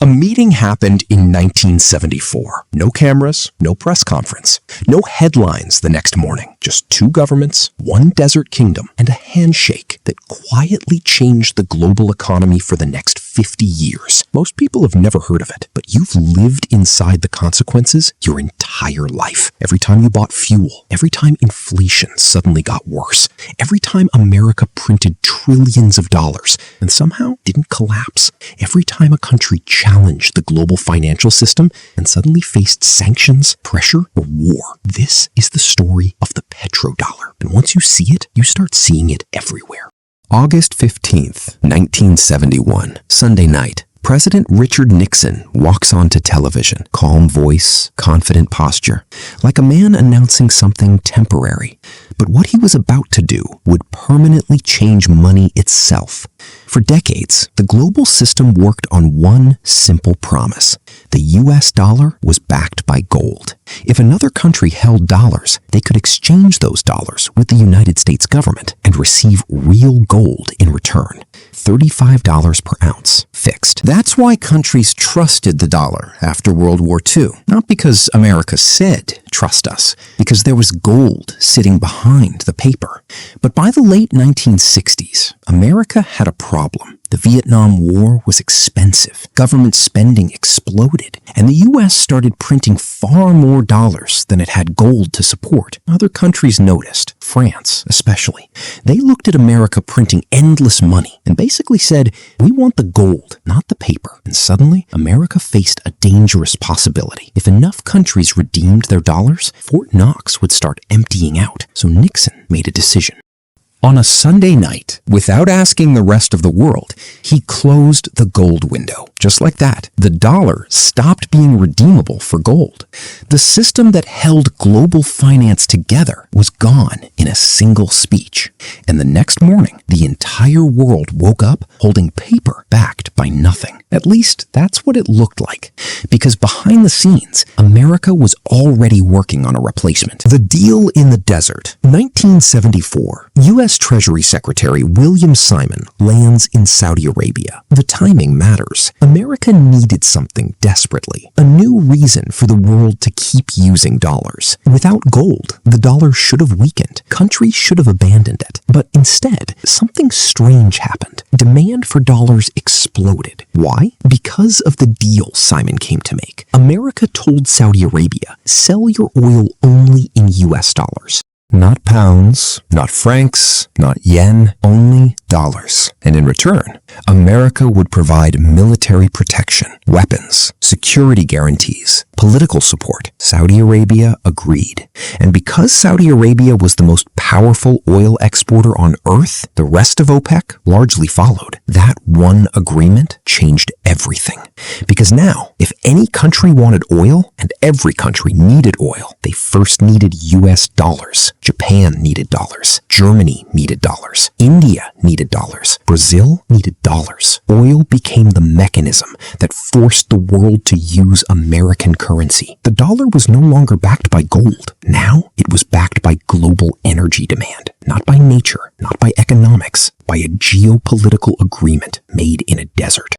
A meeting happened in 1974. No cameras, no press conference, no headlines the next morning. Just two governments, one desert kingdom, and a handshake that quietly changed the global economy for the next 50 years. Most people have never heard of it, but you've lived inside the consequences your entire life. Every time you bought fuel, every time inflation suddenly got worse, every time America printed trillions of dollars and somehow didn't collapse, every time a country challenged the global financial system and suddenly faced sanctions, pressure, or war. This is the story of the petrodollar. And once you see it, you start seeing it everywhere. August 15th, 1971, Sunday night. President Richard Nixon walks onto television, calm voice, confident posture, like a man announcing something temporary. But what he was about to do would permanently change money itself. For decades, the global system worked on one simple promise. The US dollar was backed by gold. If another country held dollars, they could exchange those dollars with the United States government and receive real gold in return. $35 per ounce, fixed. That's why countries trusted the dollar after World War II. Not because America said, "Trust us," because there was gold sitting behind the paper. But by the late 1960s, America had a problem. The Vietnam War was expensive, government spending exploded, and the US started printing far more dollars than it had gold to support. Other countries noticed, France especially. They looked at America printing endless money and basically said, "We want the gold, not the paper." And suddenly, America faced a dangerous possibility. If enough countries redeemed their dollars, Fort Knox would start emptying out. So Nixon made a decision. On a Sunday night, without asking the rest of the world, he closed the gold window. Just like that, the dollar stopped being redeemable for gold. The system that held global finance together was gone in a single speech. And the next morning, the entire world woke up holding paper backed by nothing. At least, that's what it looked like. Because behind the scenes, America was already working on a replacement. The deal in the desert. 1974, U.S. Treasury Secretary William Simon lands in Saudi Arabia. The timing matters. America needed something desperately. A new reason for the world to keep using dollars. Without gold, the dollar should have weakened. Countries should have abandoned it. But instead, something strange happened. Demand for dollars exploded. Why? Because of the deal Simon came to make. America told Saudi Arabia, sell your oil only in US dollars. Not pounds, not francs, not yen, only dollars. And in return, America would provide military protection, weapons, security guarantees, political support. Saudi Arabia agreed. And because Saudi Arabia was the most powerful oil exporter on earth, the rest of OPEC largely followed. That one agreement changed everything. Because now, if any country wanted oil, and every country needed oil, they first needed US dollars. Japan needed dollars. Germany needed dollars. India needed dollars. Brazil needed dollars. Oil became the mechanism that forced the world to use American currency. The dollar was no longer backed by gold. Now it was backed by global energy demand. Not by nature, not by economics, by a geopolitical agreement made in a desert.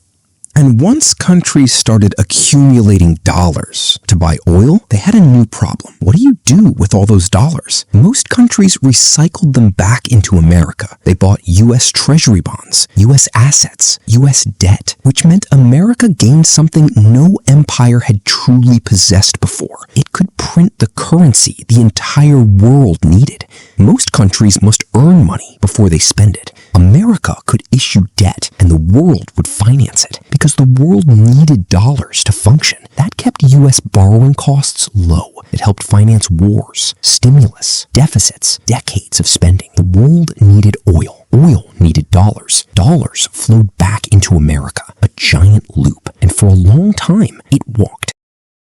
And once countries started accumulating dollars to buy oil, they had a new problem. What do you do with all those dollars? Most countries recycled them back into America. They bought US Treasury bonds, US assets, US debt, which meant America gained something no empire had truly possessed before. It could print the currency the entire world needed. Most countries must earn money before they spend it. America could issue debt and the world would finance it because the world needed dollars to function. That kept US borrowing costs low. It helped finance wars, stimulus, deficits, decades of spending. The world needed oil. Oil needed dollars. Dollars flowed back into America, a giant loop. And for a long time, it walked.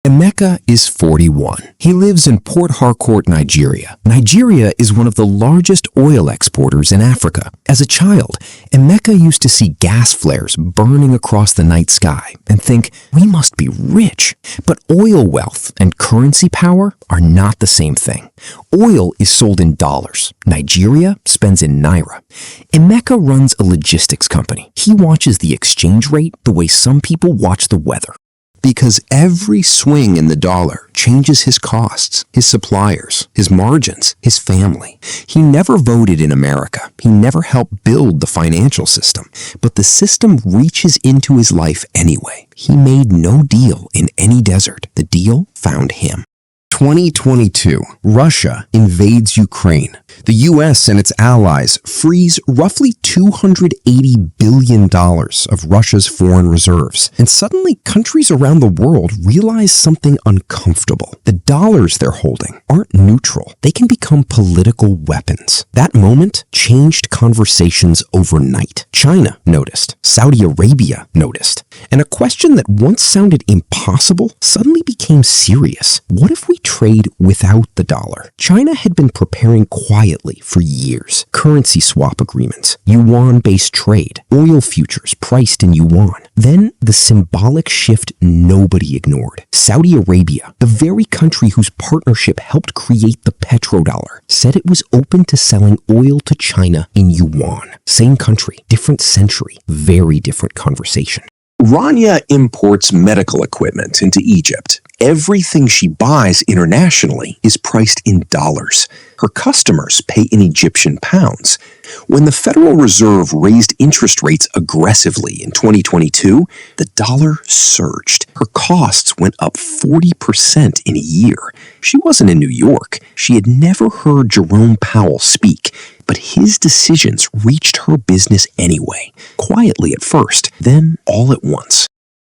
Emeka is 41. He lives in Port Harcourt, Nigeria. Nigeria is one of the largest oil exporters in Africa. As a child, Emeka used to see gas flares burning across the night sky and think, we must be rich. But oil wealth and currency power are not the same thing. Oil is sold in dollars. Nigeria spends in naira. Emeka runs a logistics company. He watches the exchange rate the way some people watch the weather. Because every swing in the dollar changes his costs, his suppliers, his margins, his family. He never voted in America. He never helped build the financial system. But the system reaches into his life anyway. He made no deal in any desert. The deal found him. 2022, Russia invades Ukraine. The U.S. and its allies freeze roughly $280 billion of Russia's foreign reserves. And suddenly, countries around the world realize something uncomfortable. The dollars they're holding aren't neutral. They can become political weapons. That moment changed conversations overnight. China noticed. Saudi Arabia noticed. And a question that once sounded impossible suddenly became serious. What if we trade without the dollar? China had been preparing quietly for years. Currency swap agreements, yuan-based trade, oil futures priced in yuan. Then the symbolic shift nobody ignored. Saudi Arabia, the very country whose partnership helped create the Petrodollar, said it was open to selling oil to China in yuan. Same country, different century, very different conversation. Rania imports medical equipment into Egypt. Everything she buys internationally is priced in dollars. Her customers pay in Egyptian pounds. When the Federal Reserve raised interest rates aggressively in 2022, the dollar surged. Her costs went up 40% in a year. She wasn't in New York. She had never heard Jerome Powell speak. But his decisions reached her business anyway, quietly at first, then all at once.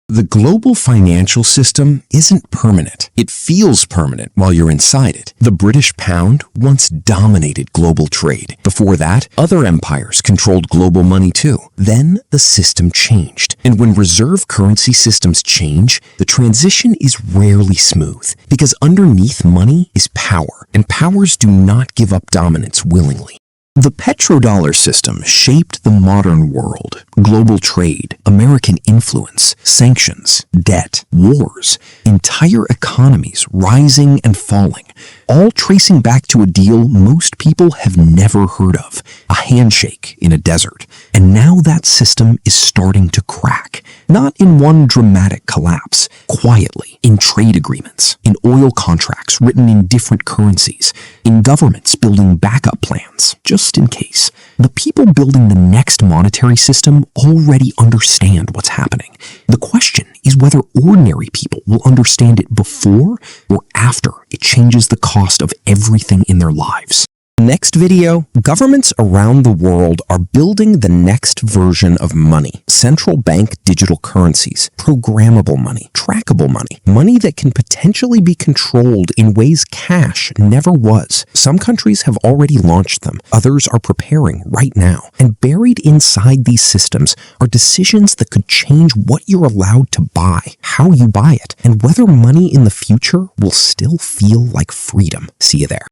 The global financial system isn't permanent. It feels permanent while you're inside it. The British pound once dominated global trade. Before that, other empires controlled global money too. Then the system changed. And when reserve currency systems change, the transition is rarely smooth. Because underneath money is power, and powers do not give up dominance willingly. The petrodollar system shaped the modern world. Global trade, American influence, sanctions, debt, wars, entire economies rising and falling, all tracing back to a deal most people have never heard of, a handshake in a desert. And now that system is starting to crack, not in one dramatic collapse, quietly, in trade agreements, in oil contracts written in different currencies, in governments building backup plans, just in case. The people building the next monetary system already understand what's happening. The question is whether ordinary people will understand it before or after it changes the cost of everything in their lives. Next video, governments around the world are building the next version of money. Central bank digital currencies, programmable money, trackable money, money that can potentially be controlled in ways cash never was. Some countries have already launched them. Others are preparing right now. And buried inside these systems are decisions that could change what you're allowed to buy, how you buy it, and whether money in the future will still feel like freedom. See you there.